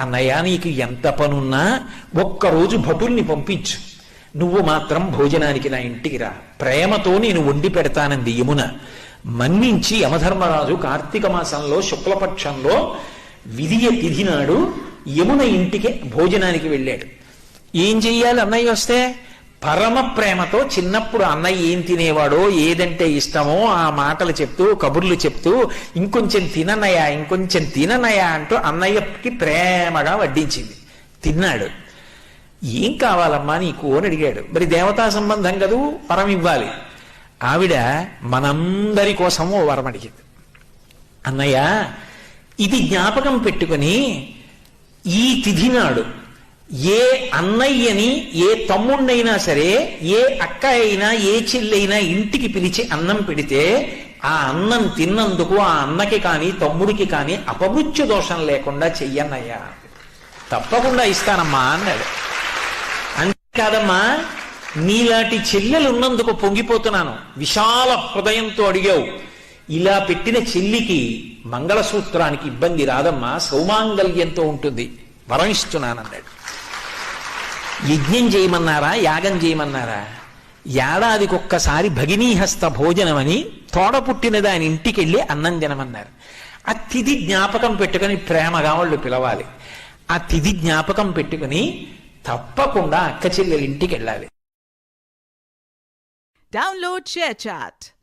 అన్నయ్య నీకు ఎంత పనున్నా ఒక్కరోజు భటుల్ని పంపించు, నువ్వు మాత్రం భోజనానికి నా ఇంటికి రా, ప్రేమతో నేను వండి పెడతానంది యమున. మన్నించి యమధర్మరాజు కార్తీక మాసంలో శుక్లపక్షంలో విధియ తిథి నాడు యమున ఇంటికి భోజనానికి వెళ్ళాడు. ఏం చెయ్యాలి అన్నయ్య వస్తే? పరమ ప్రేమతో చిన్నప్పుడు అన్నయ్య ఏం తినేవాడో, ఏదంటే ఇష్టమో ఆ మాటలు చెప్తూ కబుర్లు చెప్తూ ఇంకొంచెం తిననయ్యా ఇంకొంచెం తిననయ్యా అంటూ అన్నయ్యకి ప్రేమగా వడ్డించింది. తిన్నాడు. ఏం కావాలమ్మా నీకు అని అడిగాడు. మరి దేవతా సంబంధం కదూ, వరం ఇవ్వాలి. ఆవిడ మనందరి కోసము వరం అడిగింది. అన్నయ్య ఇది జ్ఞాపకం పెట్టుకుని ఈ తిథి నాడు ఏ అన్నయ్యని ఏ తమ్ముణ్ణైనా సరే, ఏ అక్క అయినా ఏ చెల్లైనా ఇంటికి పిలిచి అన్నం పెడితే ఆ అన్నం తిన్నందుకు ఆ అన్నకి కానీ తమ్ముడికి కానీ అపమృత్యు దోషం లేకుండా చెయ్యన్నయ్యా. తప్పకుండా ఇస్తానమ్మా అన్నాడు. అంతేకాదమ్మా, నీలాంటి చెల్లెలు ఉన్నందుకు పొంగిపోతున్నాను, విశాల హృదయంతో అడిగావు. ఇలా పెట్టిన చెల్లికి మంగళసూత్రానికి ఇబ్బంది రాదమ్మా, సౌమాంగల్యంతో ఉంటుంది, వరం ఇస్తున్నానన్నాడు. యజ్ఞం చేయమన్నారా యాగం చేయమన్నారా? ఏడాదికొక్కసారి భగినీహస్త భోజనం అని తోడ పుట్టిన దాని ఇంటికి వెళ్ళి అన్నం తినమన్నారు. ఆ తిథి జ్ఞాపకం పెట్టుకుని ప్రేమగా వాళ్ళు పిలవాలి. ఆ తిథి జ్ఞాపకం పెట్టుకుని తప్పకుండా అక్క చెల్లెల ఇంటికి వెళ్ళాలి. Download ShareChat.